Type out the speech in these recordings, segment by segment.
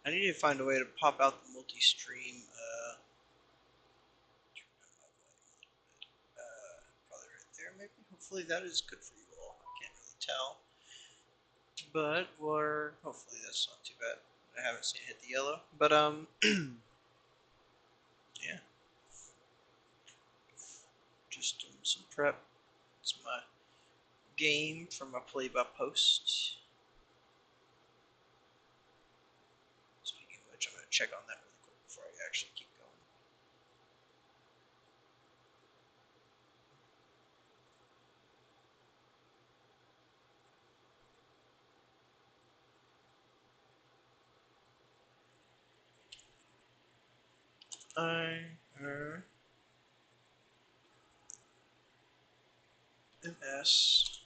I need to find a way to pop out the multi-stream. Probably right there, maybe. Hopefully that is good for you all. I can't really tell, but we're hopefully that's not too bad. I haven't seen it hit the yellow, but yeah, just doing some prep. It's my game for my play-by-post. Speaking of which, I'm gonna check on that really quick before I actually keep going. MS.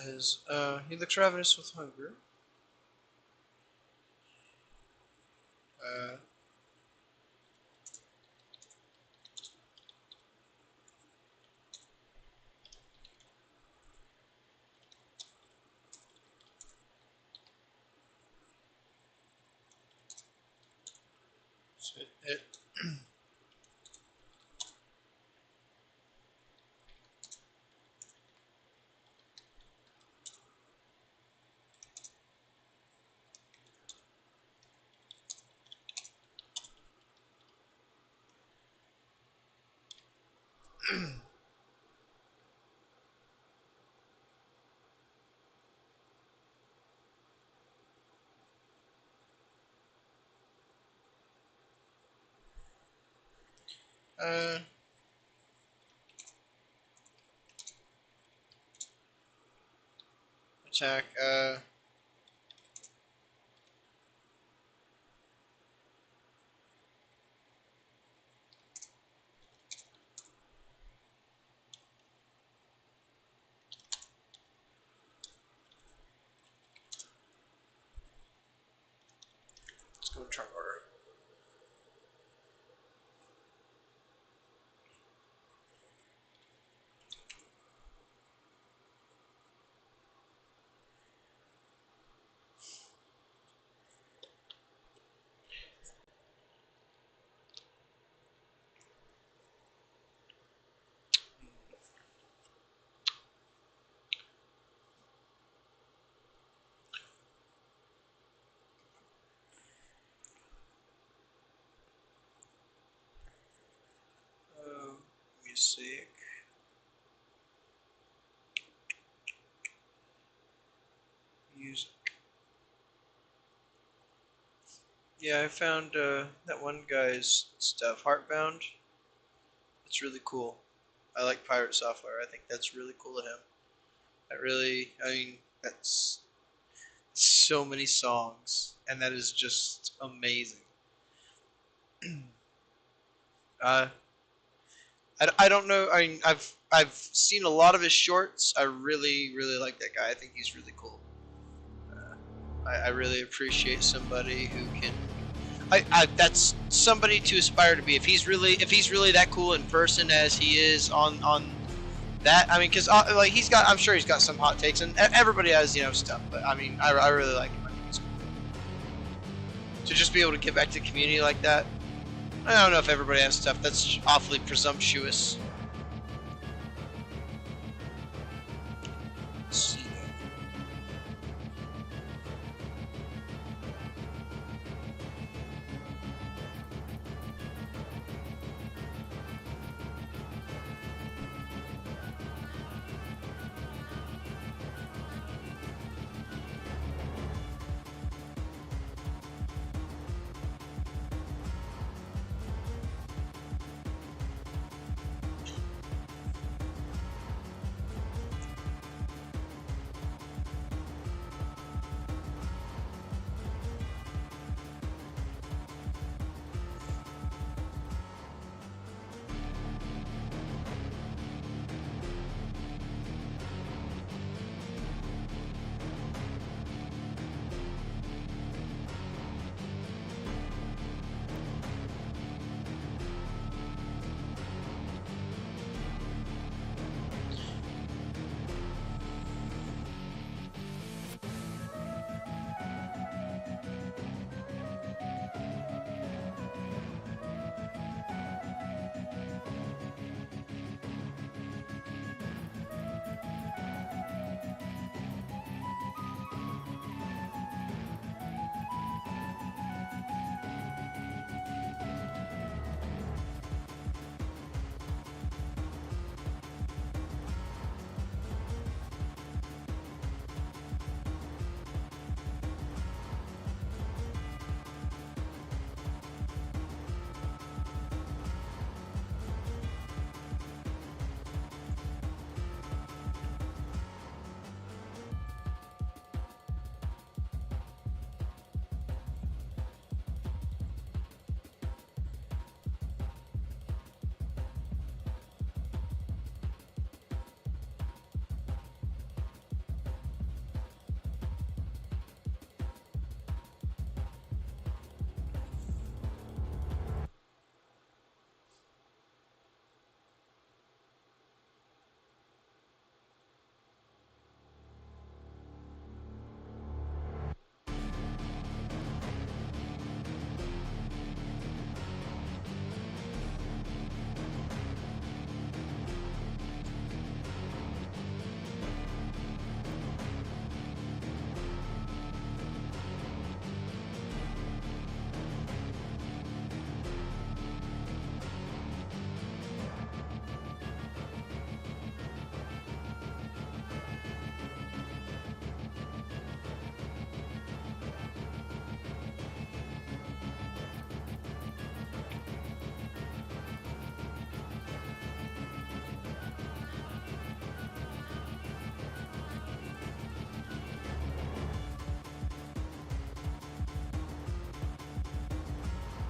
As he looks ravenous with hunger. Uh, so it uh, attack. Let's go turn order. Music. Music. Yeah, I found that one guy's stuff, Heartbound. It's really cool. I like pirate software. I think that's really cool of him. I mean, that's so many songs, and that is just amazing. uh, I don't know. I mean, I've seen a lot of his shorts. I really like that guy. I think he's really cool. I really appreciate somebody who can. That's somebody to aspire to be. If he's really that cool in person as he is on that. I mean, because like I'm sure he's got some hot takes, and everybody has stuff. But I mean, I really like him. I think he's cool. To just be able to get back to the community like that. I don't know if everybody has stuff. That's awfully presumptuous. Let's see.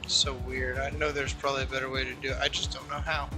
So weird. I know there's probably a better way to do it. I just don't know how.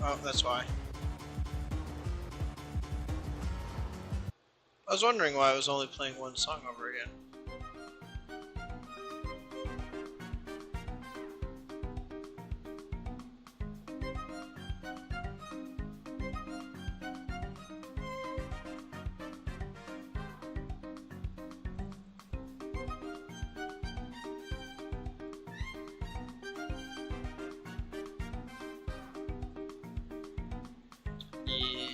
Oh, that's why. I was wondering why I was only playing one song over again. Yeah.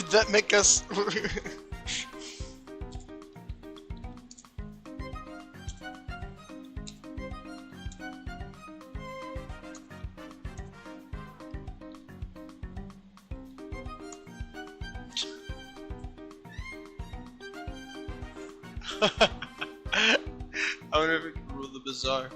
Would that make us... I wonder if it can rule the bazaar.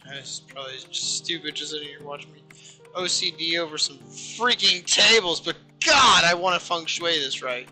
This is probably just stupid just sitting here watching me OCD over some freaking tables, but God, I want to feng shui this right.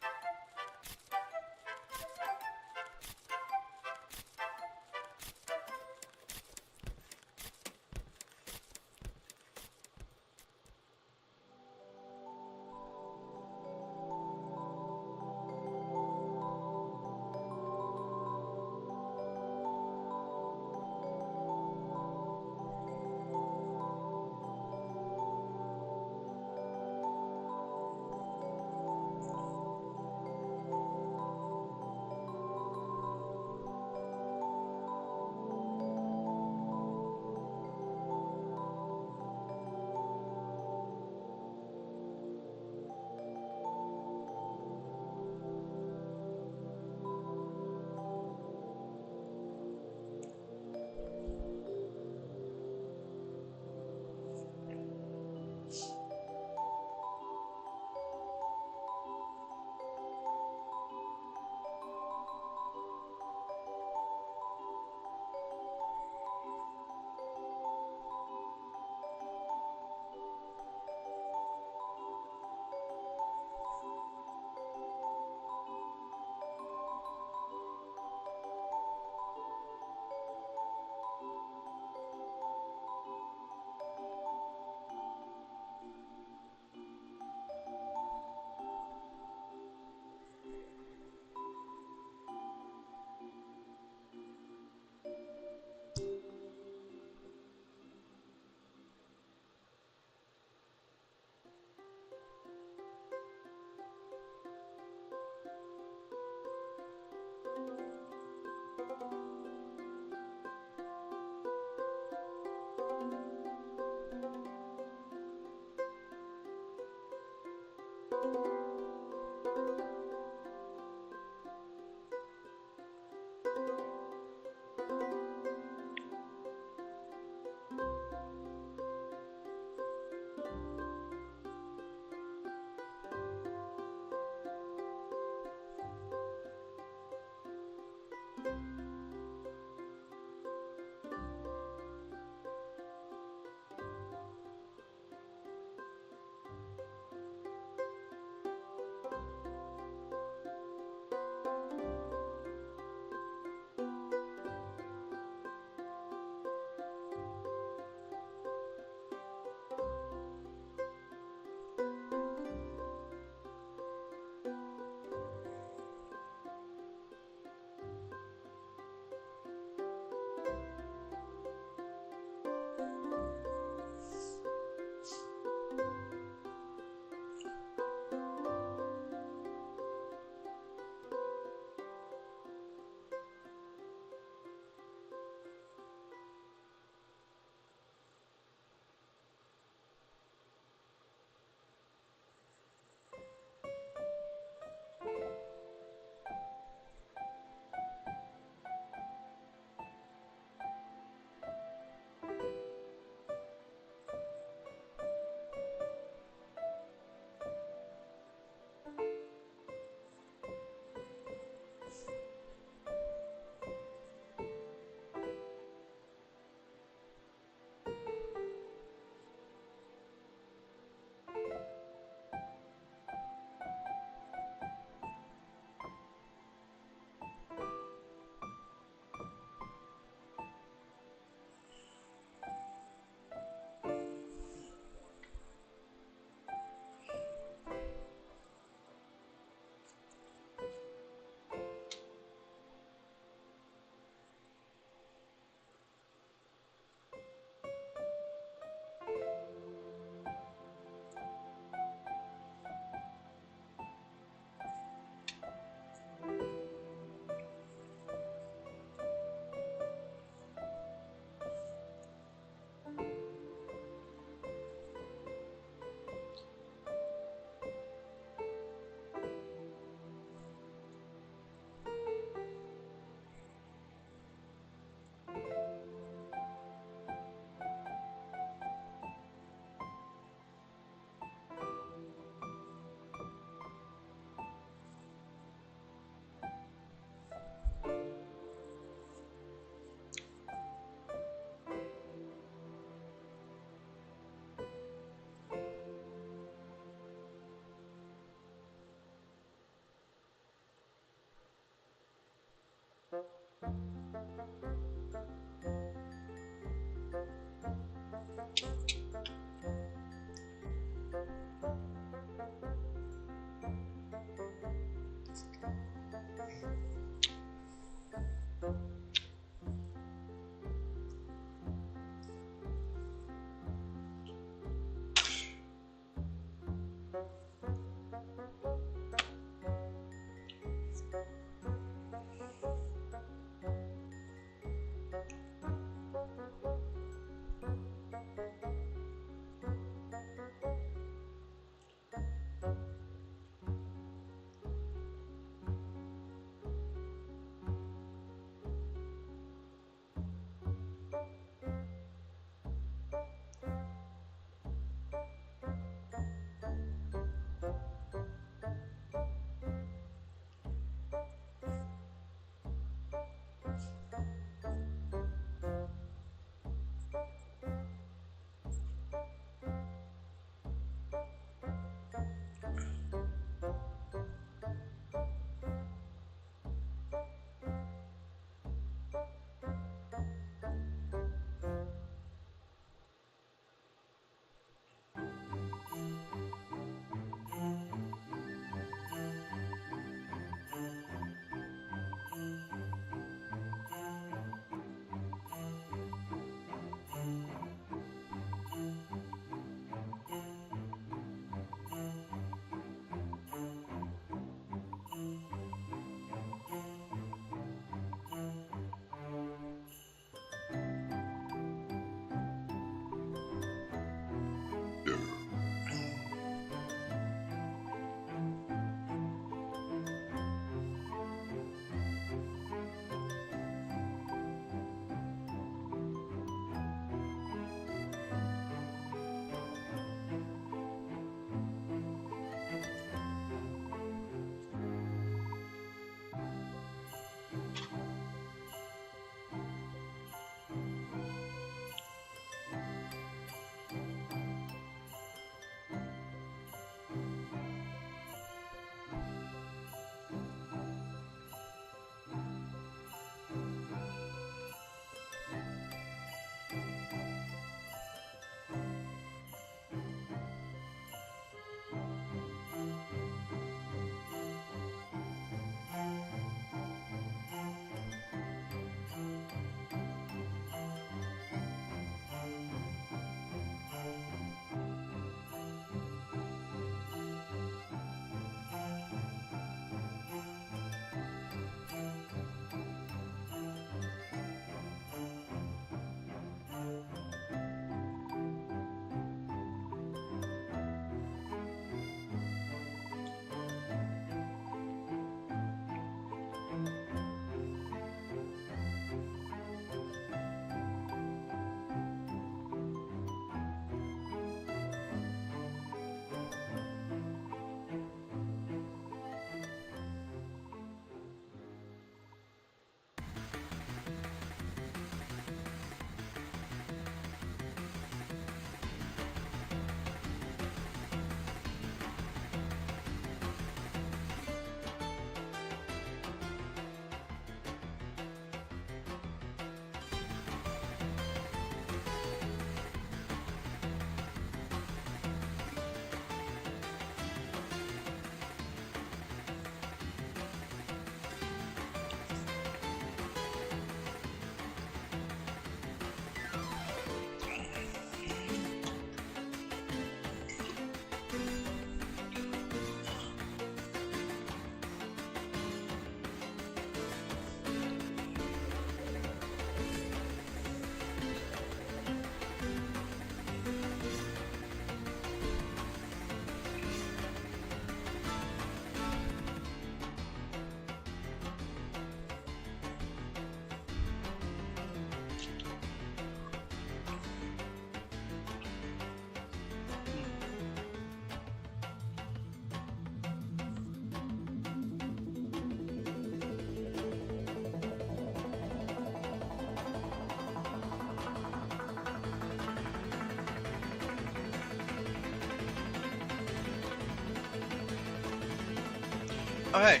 Oh hey,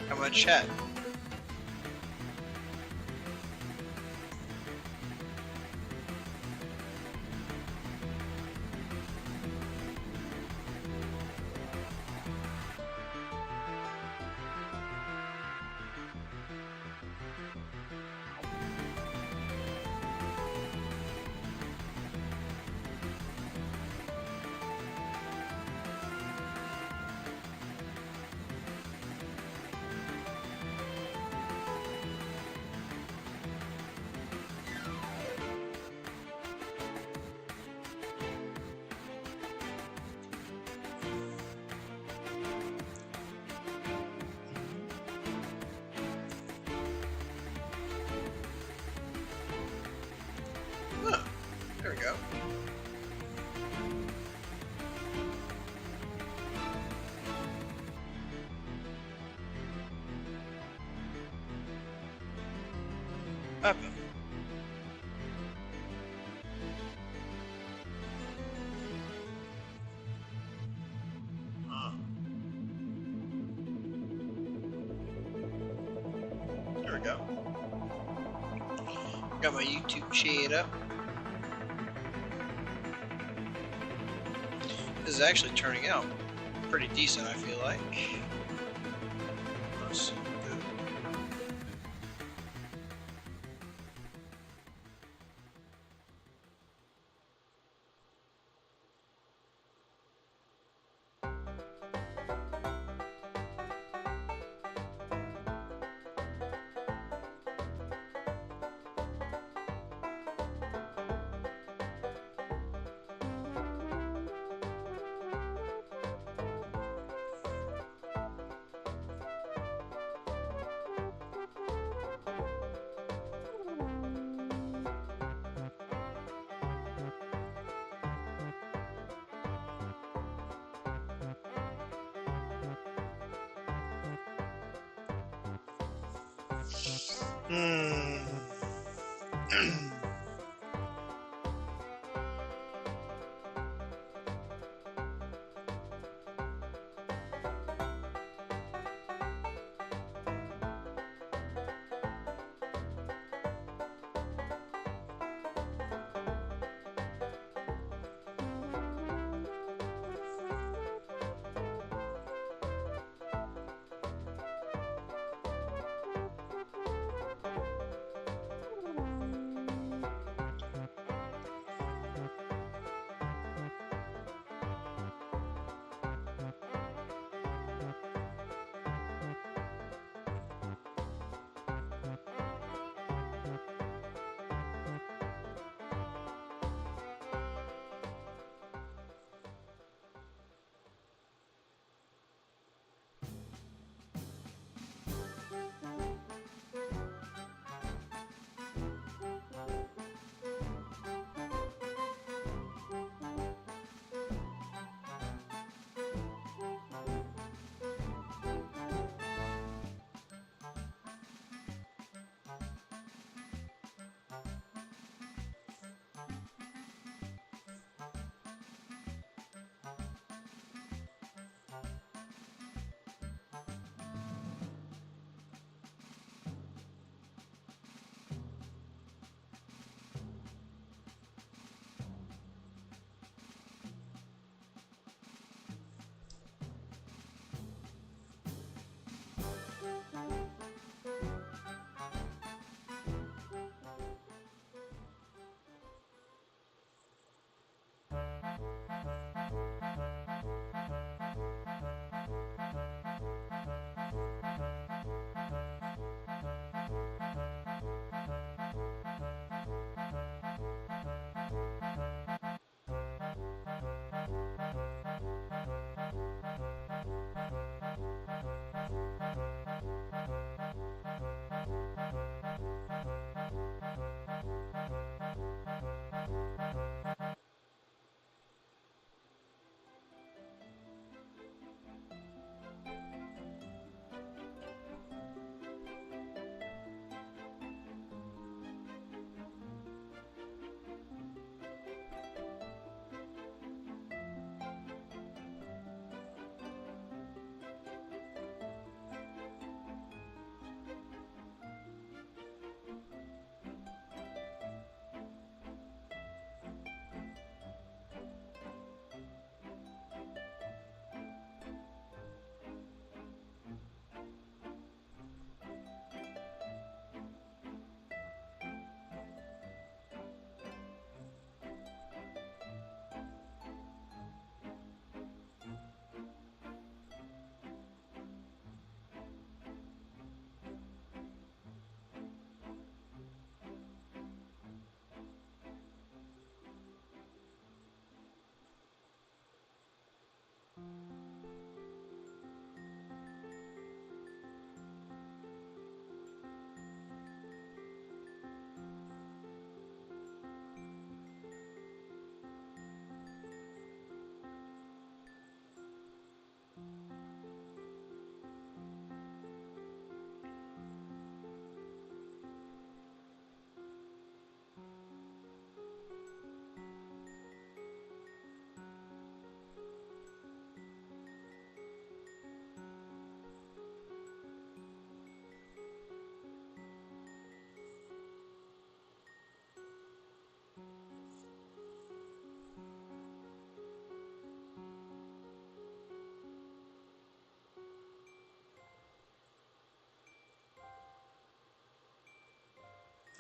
I'm gonna chat. happened? There we go. Got my YouTube chat up. This is actually turning out pretty decent, I feel like. Let's do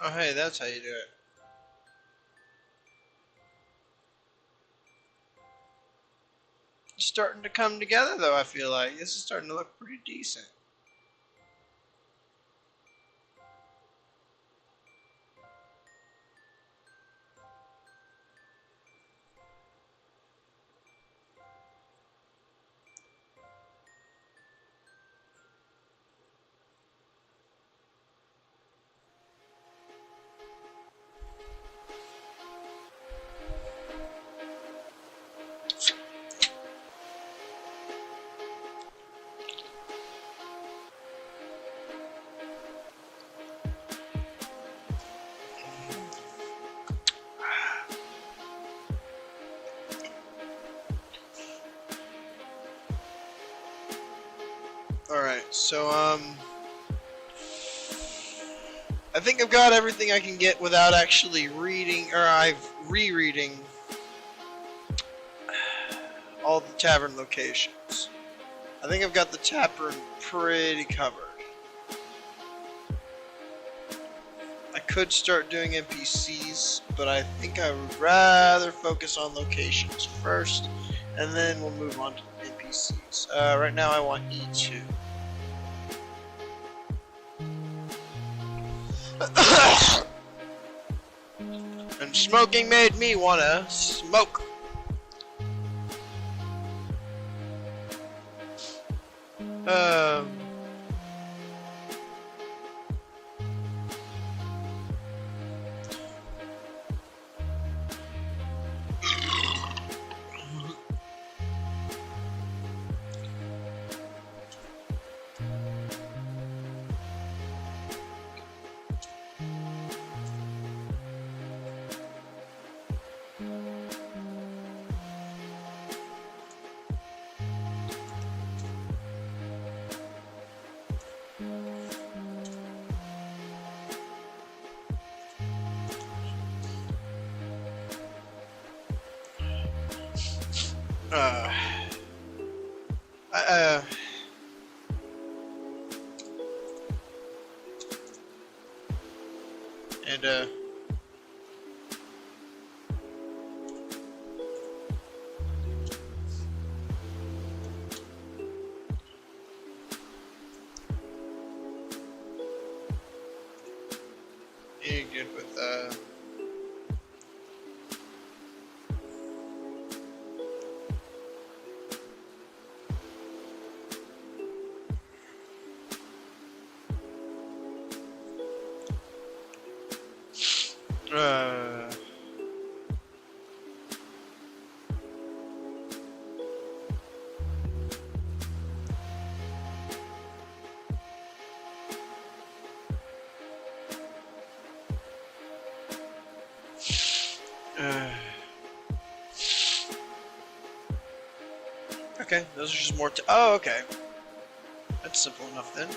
Oh, hey, that's how you do it. It's starting to come together, though, I feel like. This is starting to look pretty decent. Alright, so, I think I've got everything I can get without actually reading, or rereading all the tavern locations. I think I've got the tap room pretty covered. I could start doing NPCs, but I think I would rather focus on locations first, and then we'll move on to NPCs. Right now I want E2. And smoking made me wanna smoke. Uh, I, and you're good with uh, okay, those are just more. Oh, okay. That's simple enough then.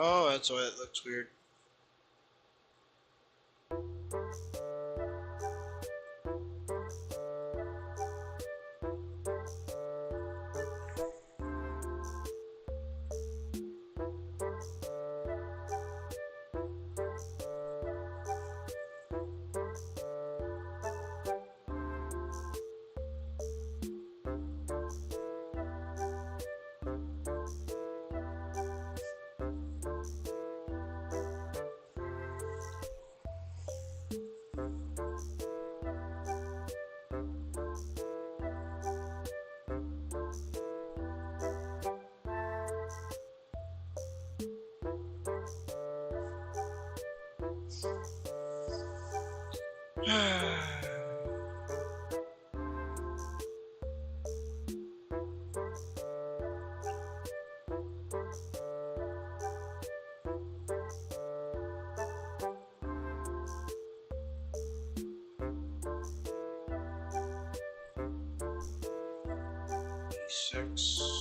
Oh, that's why it looks weird. Six.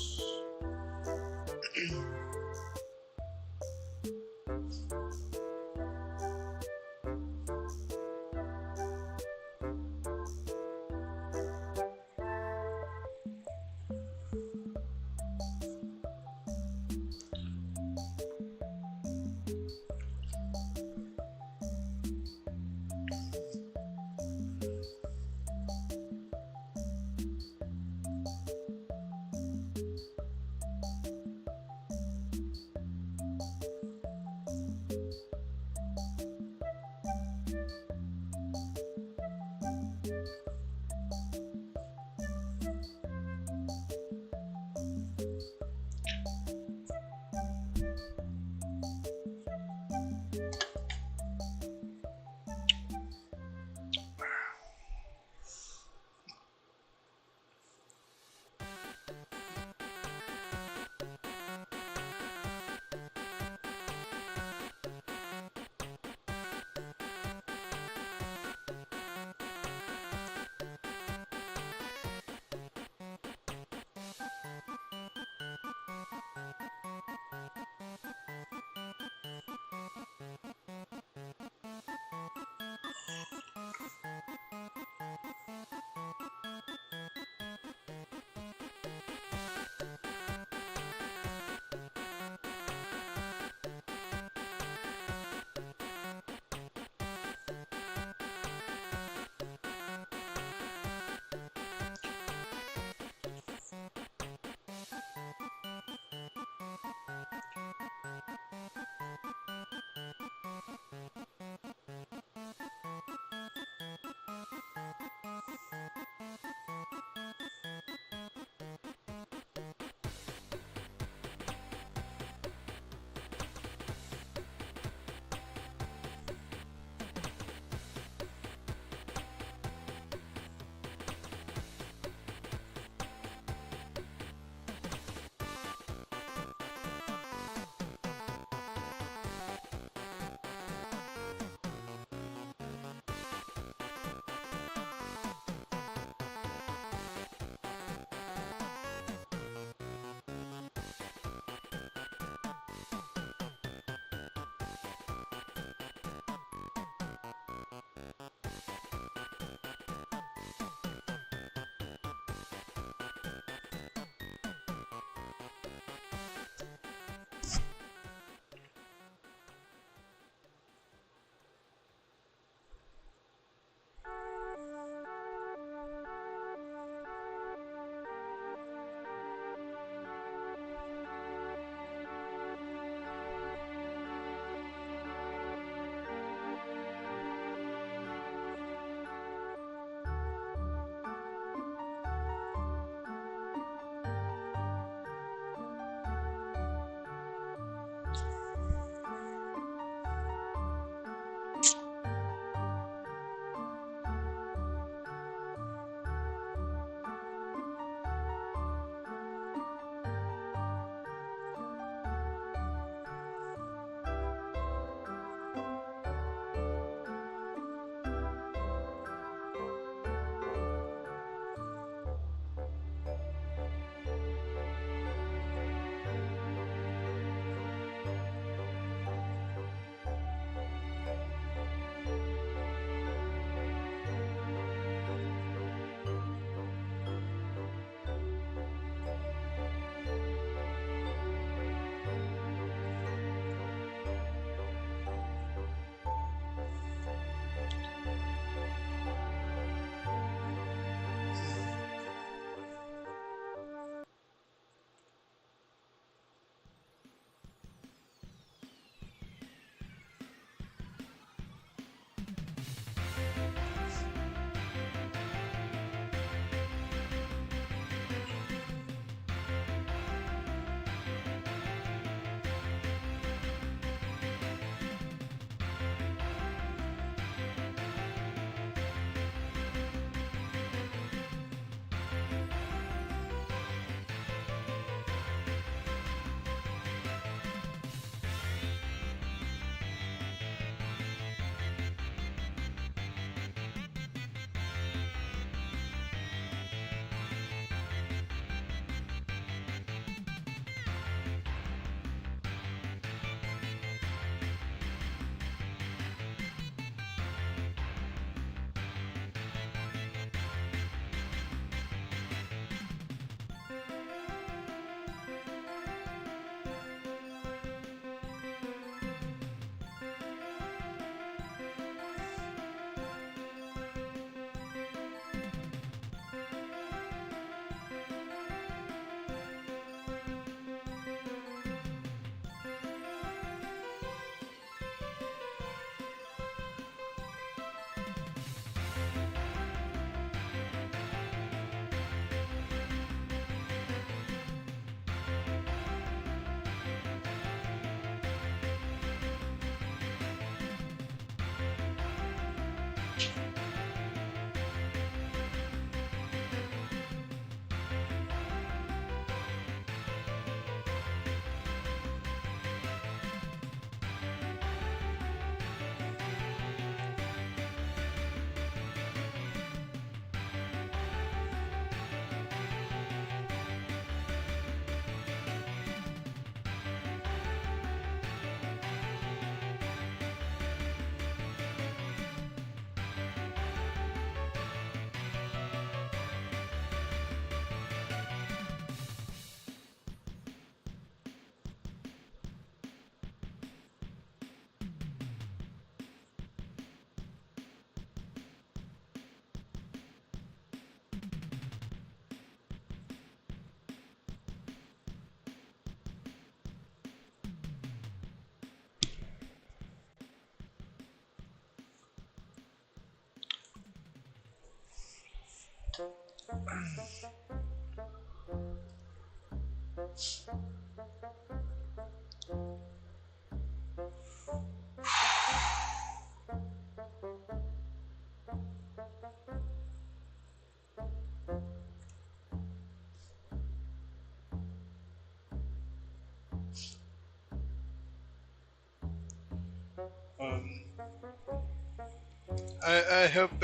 I hope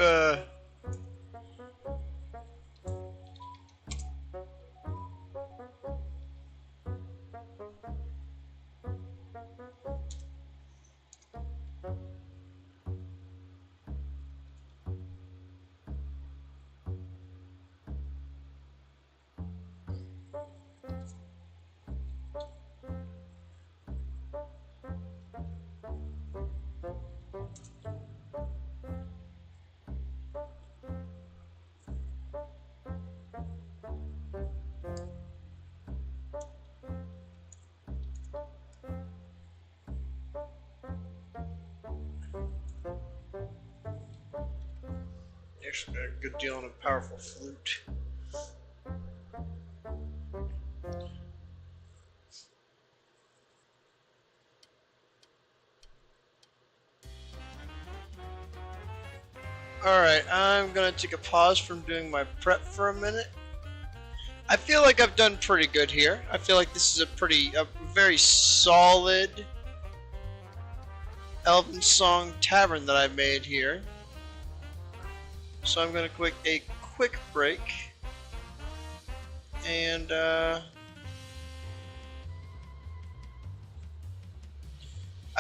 actually got a good deal on a powerful flute. Alright, I'm gonna take a pause from doing my prep for a minute. I feel like I've done pretty good here. I feel like this is a very solid Elven Song Tavern that I made here. So I'm gonna take a quick break. And I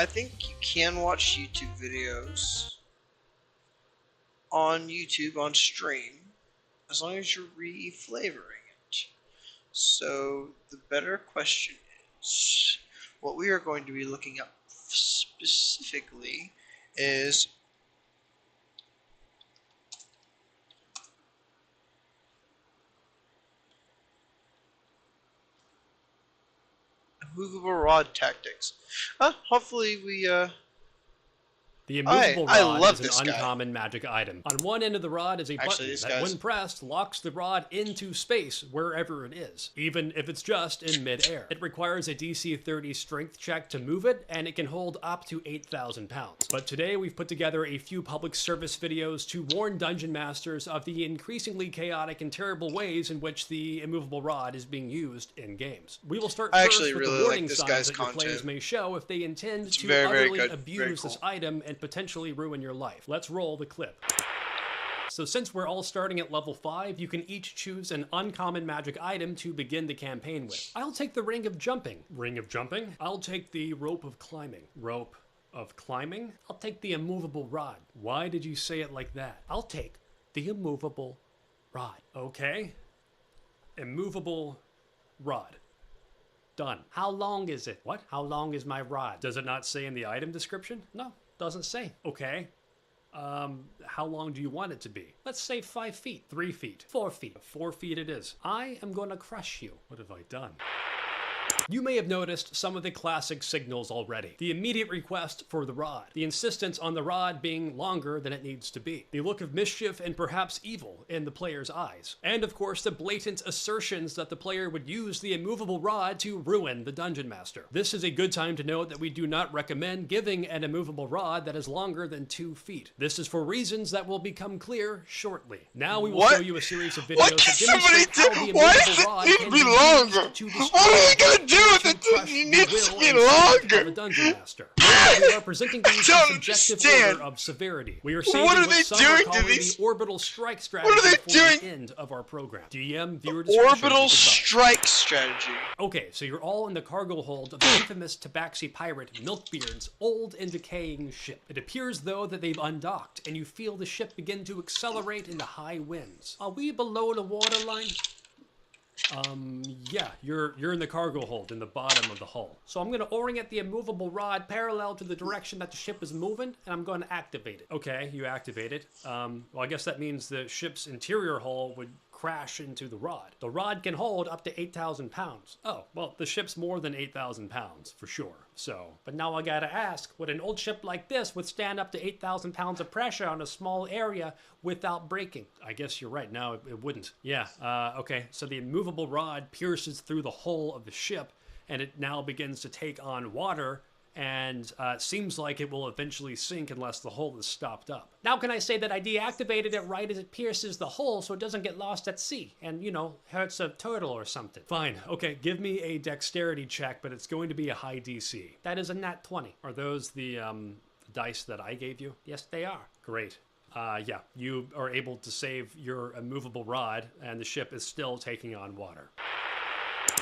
think you can watch YouTube videos on YouTube on stream as long as you're re-flavoring it. So the better question is, what we are going to be looking up specifically is movable rod tactics. Hopefully we The immovable I rod love is this an guy. uncommon magic item. On one end of the rod is a button that, when pressed, locks the rod into space wherever it is, even if it's just in mid-air. It requires a DC 30 strength check to move it, and it can hold up to 8,000 pounds. But today we've put together a few public service videos to warn dungeon masters of the increasingly chaotic and terrible ways in which the immovable rod is being used in games. We will start first with really the warning like this signs guy's that your players content. may show if they intend to very, very utterly good. abuse Very cool. this item and potentially ruin your life. Let's roll the clip. So since we're all starting at level 5, you can each choose an uncommon magic item to begin the campaign with. I'll take the Ring of Jumping. Ring of Jumping? I'll take the Rope of Climbing. Rope of Climbing? I'll take the Immovable Rod. Why did you say it like that? I'll take the Immovable Rod. Okay. Immovable Rod. Done. How long is it? What? How long is my rod? Does it not say in the item description? No, doesn't say. Okay. How long do you want it to be? Let's say 5 feet, 3 feet, 4 feet. 4 feet it is. I am gonna crush you. What have I done? You may have noticed some of the classic signals already. The immediate request for the rod. The insistence on the rod being longer than it needs to be. The look of mischief and perhaps evil in the player's eyes. And of course, the blatant assertions that the player would use the immovable rod to ruin the dungeon master. This is a good time to note that we do not recommend giving an immovable rod that is longer than 2 feet. This is for reasons that will become clear shortly. Now we will show you a series of videos that demonstrate how the immovable rod can be used to destroy. What are you gonna do with it? It needs to be longer. The dungeon master. We are presenting these in subjective order of severity. We are saving What are what they some doing are to calling these? the orbital strike strategy What are they for doing? the end of our program. DM, viewer discretion. Orbital is advised. strike strategy. Okay, so you're all in the cargo hold of the infamous Tabaxi pirate Milkbeard's old and decaying ship. It appears, though, that they've undocked, and you feel the ship begin to accelerate into high winds. Are we below the waterline? Yeah, you're in the cargo hold in the bottom of the hull. So I'm gonna orient the immovable rod parallel to the direction that the ship is moving, and I'm gonna activate it. Okay, you activate it. Well, I guess that means the ship's interior hull would crash into the rod. The rod can hold up to 8,000 pounds. Oh, well, the ship's more than 8,000 pounds, for sure. So, but now I gotta ask, would an old ship like this withstand up to 8,000 pounds of pressure on a small area without breaking? I guess you're right, no, it wouldn't. Yeah, okay, so the immovable rod pierces through the hull of the ship, and it now begins to take on water, and it seems like it will eventually sink unless the hull is stopped up. Now can I say that I deactivated it right as it pierces the hull so it doesn't get lost at sea and, you know, hurts a turtle or something? Fine, okay, give me a dexterity check, but it's going to be a high DC. That is a nat 20. Are those the dice that I gave you? Yes, they are. Great. Yeah, you are able to save your immovable rod, and the ship is still taking on water.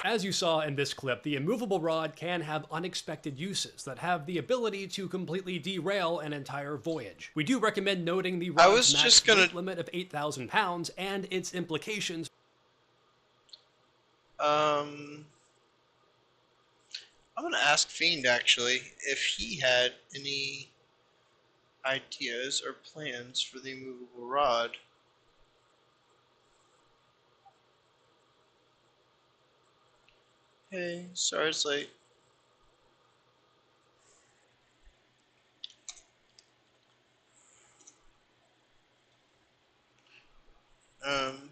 As you saw in this clip, the immovable rod can have unexpected uses that have the ability to completely derail an entire voyage. We do recommend noting the rod's max weight limit of 8,000 pounds and its implications. I'm gonna ask Fiend actually if he had any ideas or plans for the immovable rod. Hey, sorry it's late. Um,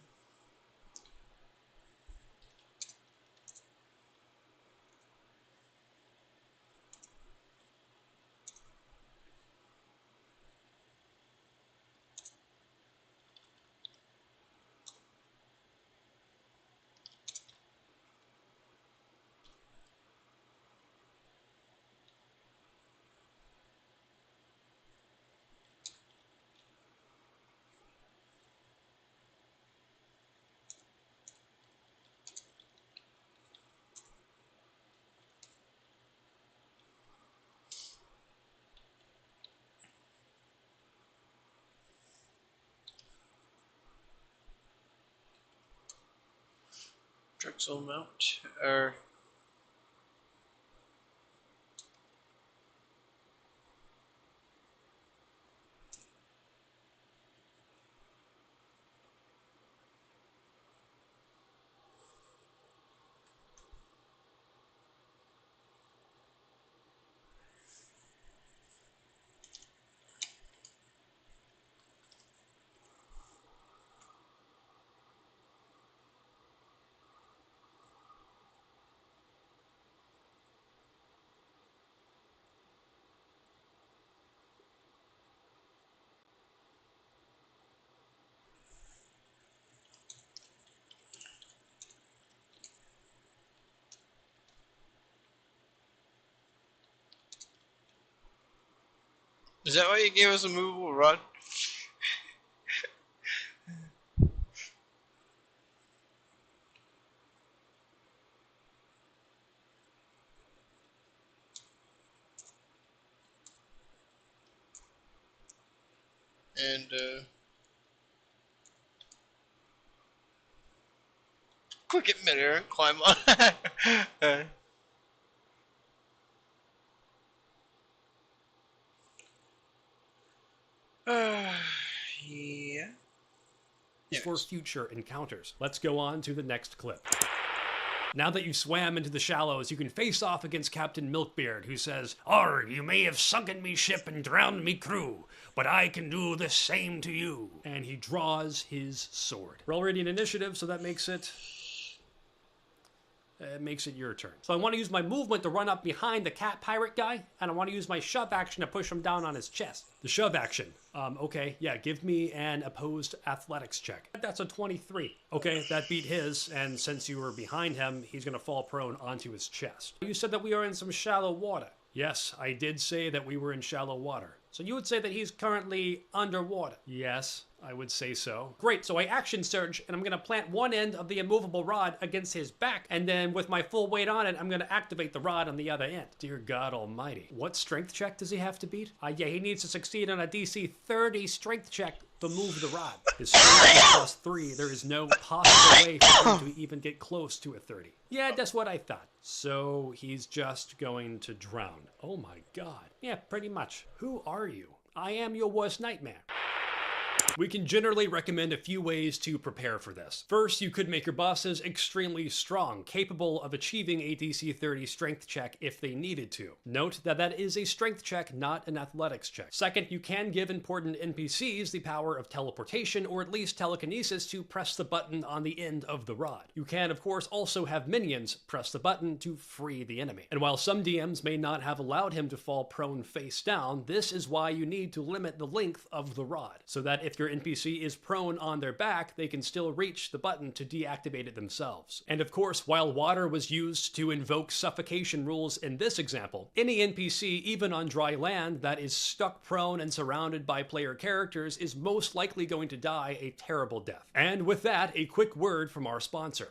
Drexel mount, or is that why you gave us a movable rod? And click it midair and climb on. Yeah. For future encounters. Let's go on to the next clip. Now that you swam into the shallows, you can face off against Captain Milkbeard, who says, "Arr, you may have sunken me ship and drowned me crew, but I can do the same to you." And he draws his sword. We're already in initiative, so that makes it your turn. So I want to use my movement to run up behind the cat pirate guy, and I want to use my shove action to push him down on his chest. The shove action. Okay, yeah, give me an opposed athletics check. That's a 23. Okay, that beat his, and since you were behind him, he's going to fall prone onto his chest. You said that we are in some shallow water. Yes, I did say that we were in shallow water. So you would say that he's currently underwater? Yes, I would say so. Great, so I action surge, and I'm gonna plant one end of the immovable rod against his back, and then with my full weight on it, I'm gonna activate the rod on the other end. Dear God almighty. What strength check does he have to beat? Yeah, he needs to succeed on a DC 30 strength check to move the rod. His strength is plus 3. There is no possible way for him to even get close to a 30. Yeah, that's what I thought. So he's just going to drown. Oh my God. Yeah, pretty much. Who are you? I am your worst nightmare. We can generally recommend a few ways to prepare for this. First, you could make your bosses extremely strong, capable of achieving a DC 30 strength check if they needed to. Note that that is a strength check, not an athletics check. Second, you can give important NPCs the power of teleportation or at least telekinesis to press the button on the end of the rod. You can, of course, also have minions press the button to free the enemy. And while some DMs may not have allowed him to fall prone face down, this is why you need to limit the length of the rod, so that if your NPC is prone on their back, they can still reach the button to deactivate it themselves. And of course, while water was used to invoke suffocation rules in this example, any NPC, even on dry land, that is stuck prone and surrounded by player characters is most likely going to die a terrible death. And with that, a quick word from our sponsor.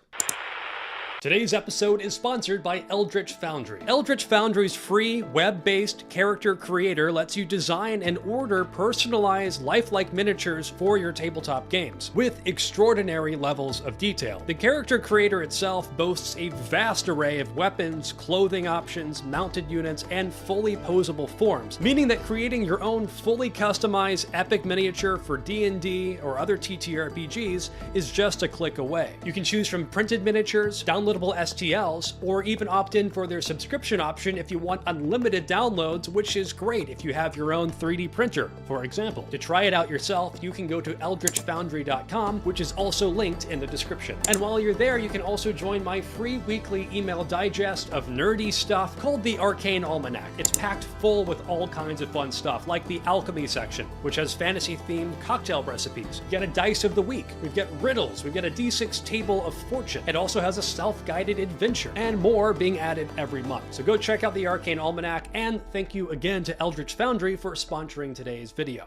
Today's episode is sponsored by Eldritch Foundry. Eldritch Foundry's free, web-based character creator lets you design and order personalized, lifelike miniatures for your tabletop games, with extraordinary levels of detail. The character creator itself boasts a vast array of weapons, clothing options, mounted units, and fully posable forms, meaning that creating your own fully customized epic miniature for D&D or other TTRPGs is just a click away. You can choose from printed miniatures, downloadable STLs, or even opt in for their subscription option if you want unlimited downloads, which is great if you have your own 3D printer, for example. To try it out yourself, you can go to eldritchfoundry.com, which is also linked in the description. And while you're there, you can also join my free weekly email digest of nerdy stuff called the Arcane Almanac. It's packed full with all kinds of fun stuff, like the alchemy section, which has fantasy-themed cocktail recipes. You get a dice of the week, we've got riddles, we've got a D6 table of fortune. It also has a self-guided adventure, and more being added every month. So go check out the Arcane Almanac, and thank you again to Eldritch Foundry for sponsoring today's video.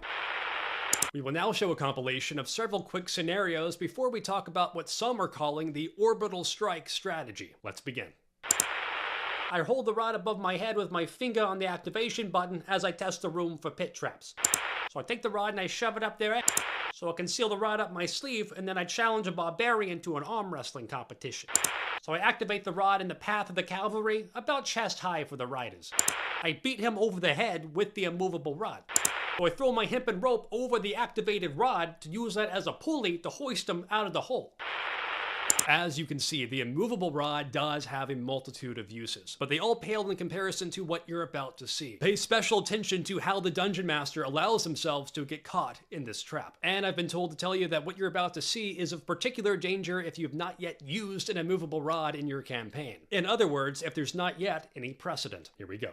We will now show a compilation of several quick scenarios before we talk about what some are calling the orbital strike strategy. Let's begin. I hold the rod above my head with my finger on the activation button as I test the room for pit traps. So I take the rod and I shove it up there so I can seal the rod up my sleeve, and then I challenge a barbarian to an arm wrestling competition. So I activate the rod in the path of the cavalry, about chest high for the riders. I beat him over the head with the immovable rod. So I throw my hempen rope over the activated rod to use that as a pulley to hoist him out of the hole. As you can see, the immovable rod does have a multitude of uses, but they all pale in comparison to what you're about to see. Pay special attention to how the Dungeon Master allows themselves to get caught in this trap. And I've been told to tell you that what you're about to see is of particular danger if you've not yet used an immovable rod in your campaign. In other words, if there's not yet any precedent. Here we go.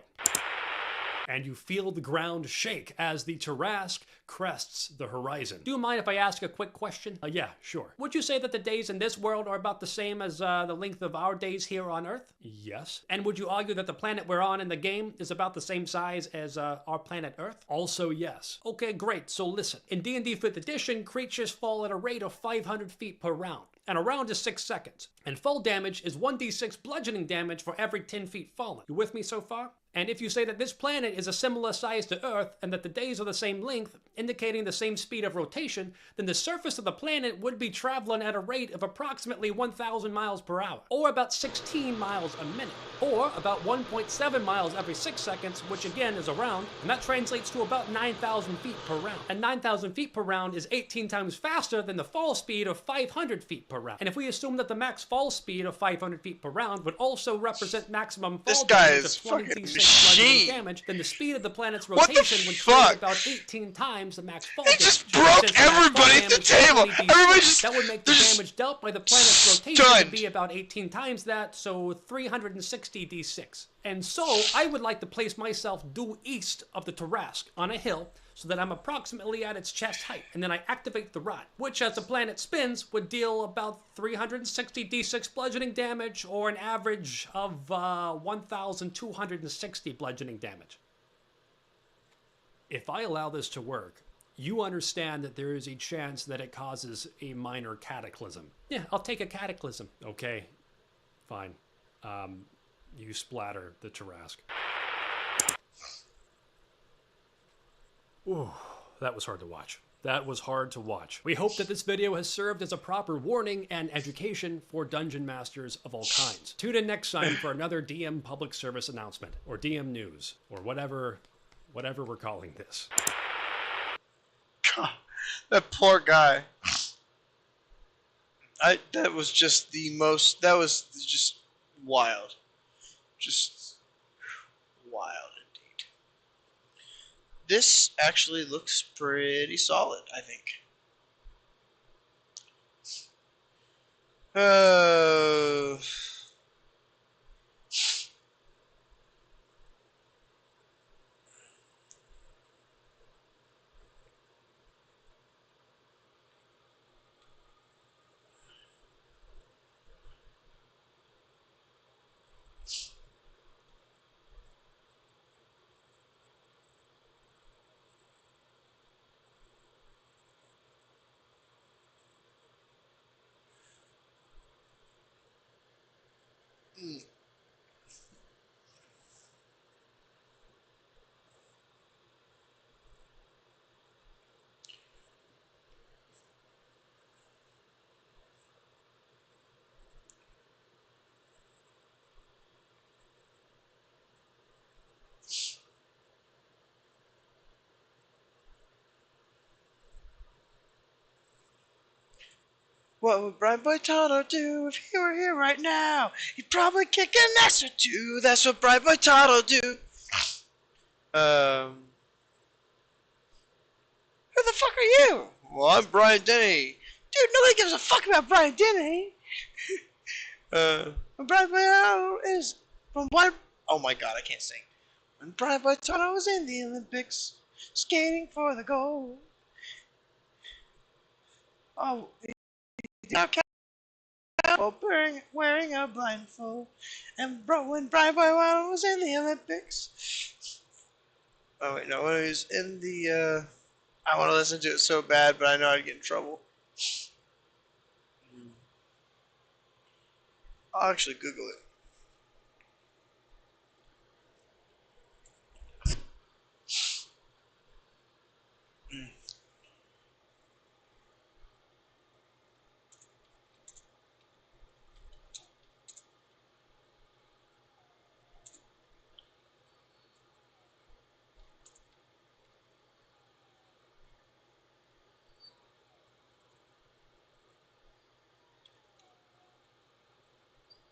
And you feel the ground shake as the Tarrasque crests the horizon. Do you mind if I ask a quick question? Yeah, sure. Would you say that the days in this world are about the same as the length of our days here on Earth? Yes. And would you argue that the planet we're on in the game is about the same size as our planet Earth? Also yes. Okay, great. So listen. In D&D 5th edition, creatures fall at a rate of 500 feet per round. And a round is 6 seconds. And fall damage is 1d6 bludgeoning damage for every 10 feet fallen. You with me so far? And if you say that this planet is a similar size to Earth and that the days are the same length, indicating the same speed of rotation, then the surface of the planet would be traveling at a rate of approximately 1,000 miles per hour, or about 16 miles a minute, or about 1.7 miles every 6 seconds, which again is a round, and that translates to about 9,000 feet per round. And 9,000 feet per round is 18 times faster than the fall speed of 500 feet per round. And if we assume that the max fall speed of 500 feet per round would also represent maximum fall damage of 20d6 bludgeoning damage, then the speed of the planet's rotation would change about 18 times the max fall damage. It just broke everybody at the table. Everybody just... That would make the damage dealt by the planet's rotation to be about 18 times that, so 360 d6. And so, I would like to place myself due east of the Tarrasque on a hill so that I'm approximately at its chest height, and then I activate the rod, which as the planet spins would deal about 360 d6 bludgeoning damage, or an average of 1,260 bludgeoning damage. If I allow this to work, you understand that there is a chance that it causes a minor cataclysm. Yeah, I'll take a cataclysm. Okay, fine. You splatter the Tarrasque. Ooh, that was hard to watch. That was hard to watch. We hope that this video has served as a proper warning and education for dungeon masters of all kinds. Tune in next time for another DM public service announcement, or DM news, or whatever we're calling this. That poor guy. That was just the most. That was just wild. Just wild indeed. This actually looks pretty solid, I think. Uh, mm. What would Brian Boitano do if he were here right now? He'd probably kick an ass or two. That's what Brian Boitano do. Who the fuck are you? Well, I'm Brian Denny. Dude, nobody gives a fuck about Brian Denny. Brian Boitano is from one. Oh my god, I can't sing. When Brian Boitano was in the Olympics, skating for the gold. Oh, while wearing a blindfold. And when Brian Boitano was in the Olympics. Oh wait, no, when he was in the. I want to listen to it so bad, but I know I'd get in trouble. I'll actually Google it.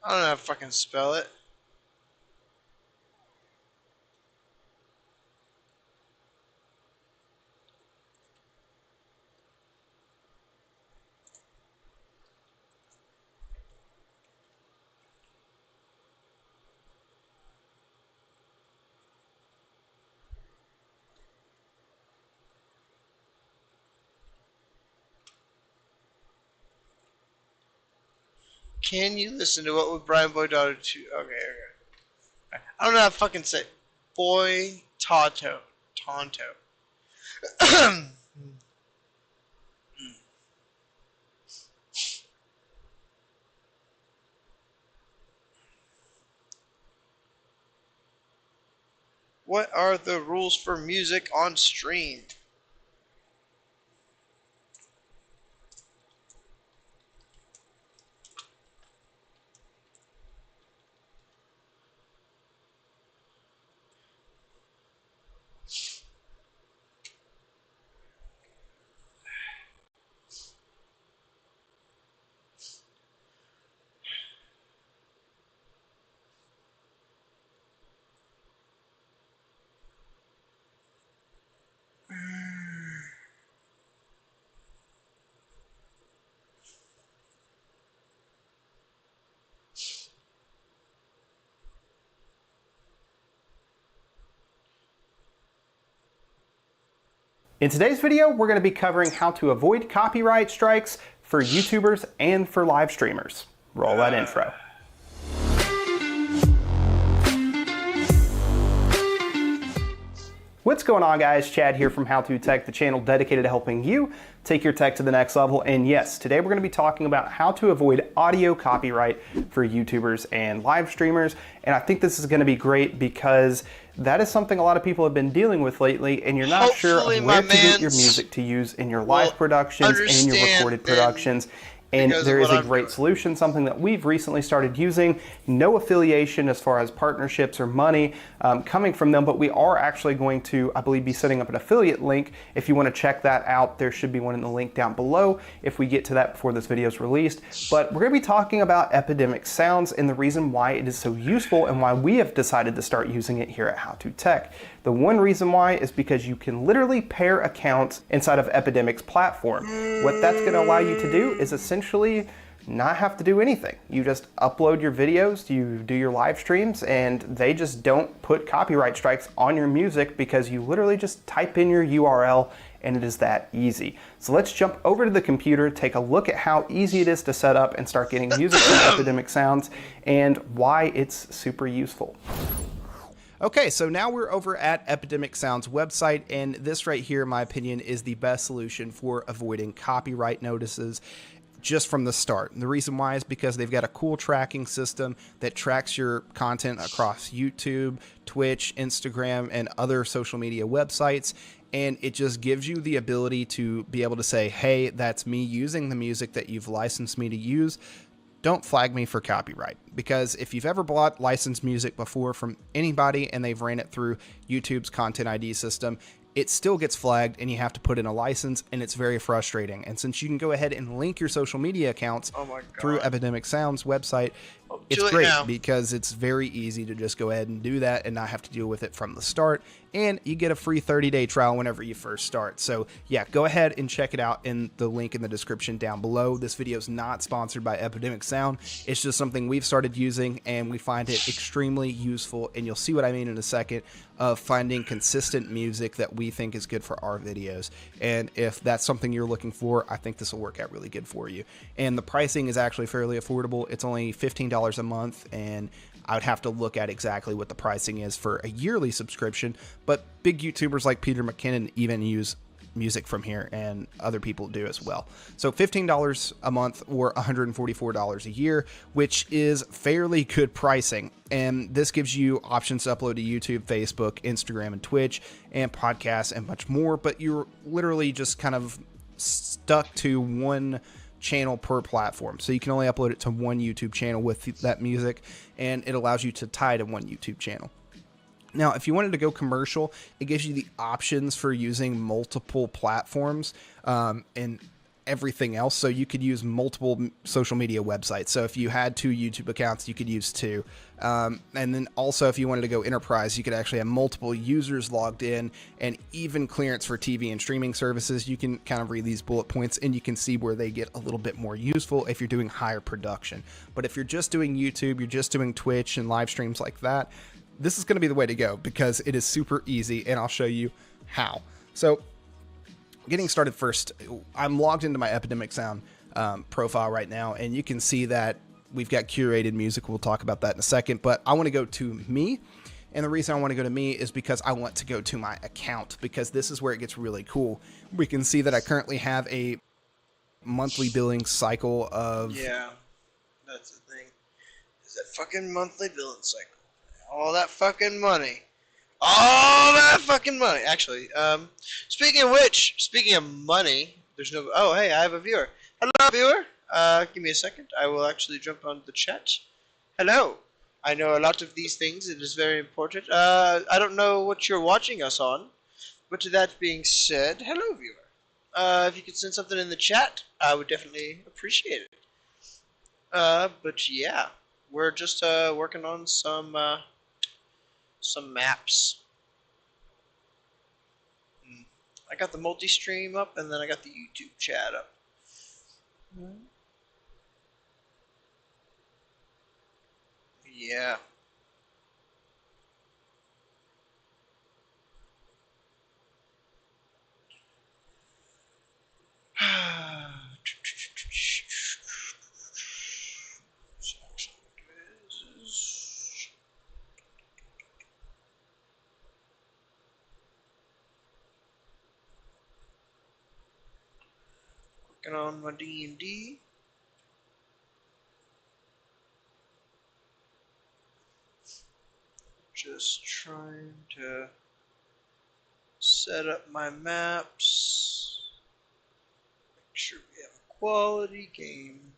I don't know how to fucking spell it. Can you listen to what would Brian Boitano do? Okay. I don't know how to fucking say Boy Tonto. Tonto. What are the rules for music on stream? In today's video, we're going to be covering how to avoid copyright strikes for YouTubers and for live streamers. Roll that intro. What's going on, guys? Chad here from How To Tech, the channel dedicated to helping you take your tech to the next level. And yes, today we're going to be talking about how to avoid audio copyright for YouTubers and live streamers. And I think this is going to be great because that is something a lot of people have been dealing with lately, and you're not sure of where to get your music to use in your live productions and your recorded productions. And Because of there is what a I'm great doing. solution, something that we've recently started using. No affiliation as far as partnerships or money coming from them, but we are actually going to, I believe, be setting up an affiliate link. If you want to check that out, there should be one in the link down below if we get to that before this video is released. But we're going to be talking about Epidemic Sounds and the reason why it is so useful and why we have decided to start using it here at How To Tech. The one reason why is because you can literally pair accounts inside of Epidemic's platform. What that's going to allow you to do is essentially not have to do anything. You just upload your videos, you do your live streams, and they just don't put copyright strikes on your music because you literally just type in your URL and it is that easy. So let's jump over to the computer, take a look at how easy it is to set up and start getting music from Epidemic Sounds and why it's super useful. Okay, so now we're over at Epidemic Sound's website, and this right here, in my opinion, is the best solution for avoiding copyright notices just from the start. And the reason why is because they've got a cool tracking system that tracks your content across YouTube, Twitch, Instagram, and other social media websites. And it just gives you the ability to be able to say, hey, that's me using the music that you've licensed me to use. Don't flag me for copyright, because if you've ever bought licensed music before from anybody and they've ran it through YouTube's Content ID system, it still gets flagged and you have to put in a license, and it's very frustrating. And since you can go ahead and link your social media accounts through Epidemic Sound's website, it's great because it's very easy to just go ahead and do that and not have to deal with it from the start. And you get a free 30-day trial whenever you first start. So yeah, go ahead and check it out in the link in the description down below. This video is not sponsored by Epidemic Sound. It's just something we've started using and we find it extremely useful. And you'll see what I mean in a second of finding consistent music that we think is good for our videos. And if that's something you're looking for, I think this will work out really good for you. And the pricing is actually fairly affordable. It's only $15 a month, and I would have to look at exactly what the pricing is for a yearly subscription, but big YouTubers like Peter McKinnon even use music from here, and other people do as well. So $15 a month or $144 a year, which is fairly good pricing. And this gives you options to upload to YouTube, Facebook, Instagram, and Twitch, and podcasts, and much more, but you're literally just kind of stuck to one channel per platform. So you can only upload it to one YouTube channel with that music, and it allows you to tie to one YouTube channel. Now, if you wanted to go commercial, it gives you the options for using multiple platforms and everything else. So you could use multiple social media websites. So if you had 2 YouTube accounts, you could use 2. And then also if you wanted to go enterprise, you could actually have multiple users logged in, and even clearance for TV and streaming services. You can kind of read these bullet points and you can see where they get a little bit more useful if you're doing higher production. But if you're just doing YouTube, you're just doing Twitch and live streams like that, this is going to be the way to go because it is super easy, and I'll show you how. So getting started first, I'm logged into my Epidemic Sound profile right now, and you can see that we've got curated music. We'll talk about that in a second, but I want to go to me. And the reason I want to go to me is because I want to go to my account, because this is where it gets really cool. We can see that I currently have a monthly billing cycle of... Yeah, that's the thing. Is that fucking monthly billing cycle. All that fucking money. All that fucking money. Actually, speaking of which, speaking of money, there's no... Oh, hey, I have a viewer. Hello, viewer. Give me a second. I will actually jump on the chat. Hello. I know a lot of these things. It is very important. I don't know what you're watching us on, but to that being said, hello, viewer. If you could send something in the chat, I would definitely appreciate it. But yeah, we're just working on some maps. I got the multi-stream up, and then I got the YouTube chat up. Yeah. Working on my D&D. Just trying to set up my maps. Make sure we have a quality game.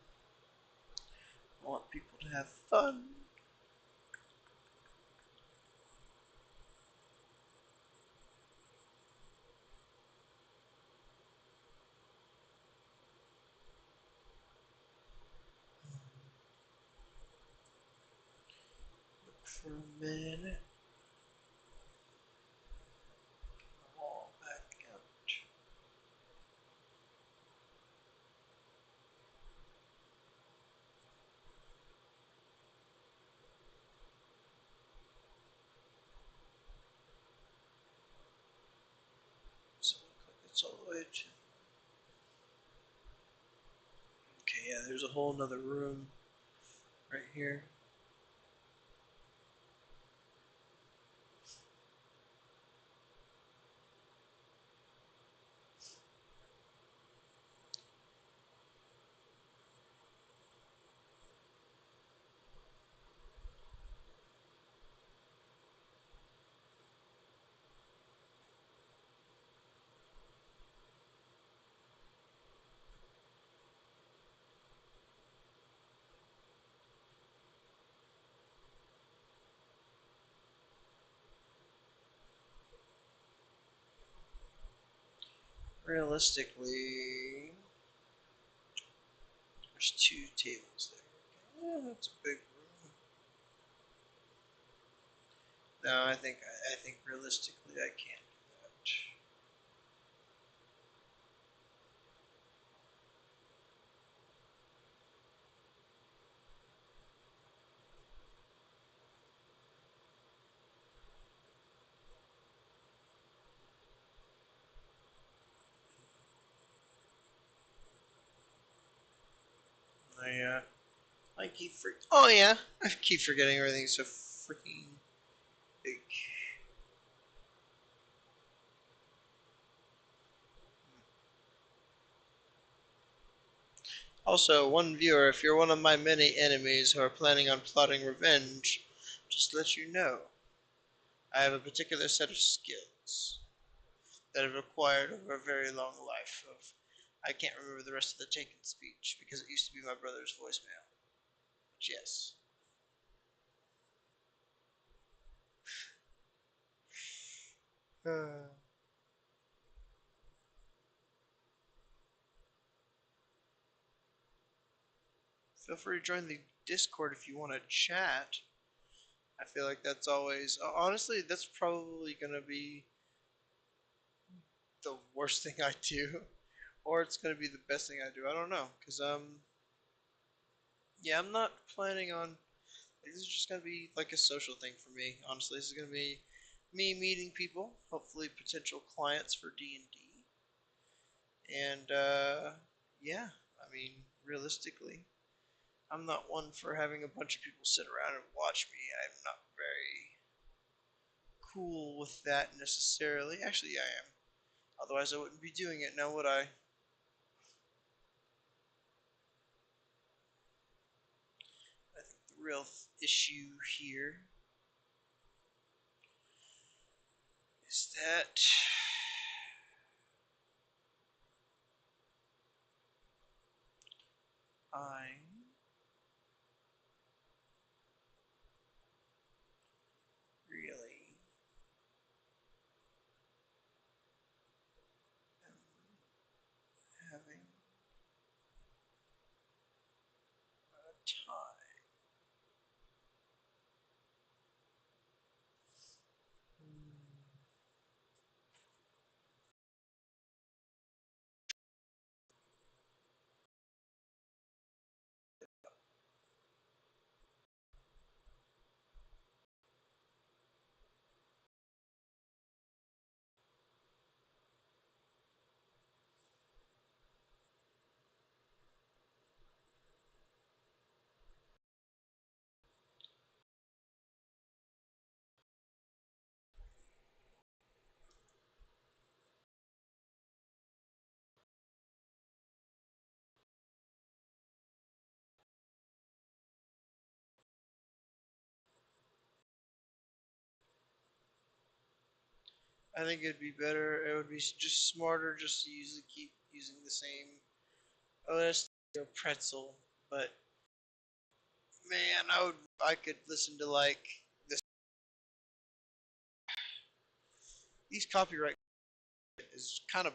I want people to have fun. Look for a minute. All back out. So it looks like it's all the way to. Okay, yeah, there's a whole nother room right here. Realistically, there's 2 tables there. Yeah, that's a big room. No, I think realistically I can't do that. I keep Oh yeah, I keep forgetting everything's so freaking big. Also, one viewer, if you're one of my many enemies who are planning on plotting revenge, just let you know, I have a particular set of skills that I've acquired over a very long life of. I can't remember the rest of the taken speech because it used to be my brother's voicemail. But yes. Feel free to join the Discord if you want to chat. I feel like that's always honestly that's probably gonna be the worst thing I do, or it's gonna be the best thing I do. I don't know, cause yeah, I'm not planning on. This is just gonna be like a social thing for me. Honestly, this is gonna be me meeting people, hopefully potential clients for D&D, and yeah, I mean realistically, I'm not one for having a bunch of people sit around and watch me. I'm not very cool with that necessarily. Actually, I am. Otherwise, I wouldn't be doing it now, would I? I think the real issue here is that I'm really am having a time. I think it'd be better. It would be just smarter just to keep using the same let's do a pretzel, but man, I could listen to like this. These copyright is kind of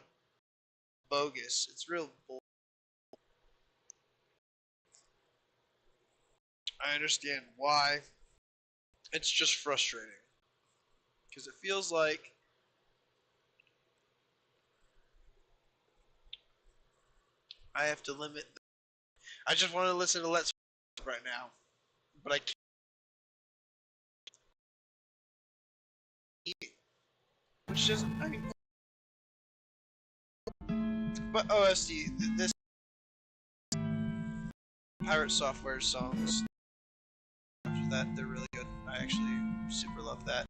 bogus. It's real bull. I understand why. It's just frustrating because it feels like I have to limit. I just want to listen to Let's right now, but I can't. Which doesn't. I mean, but OSD, this Pirate Software songs. After that, they're really good. I actually super love that.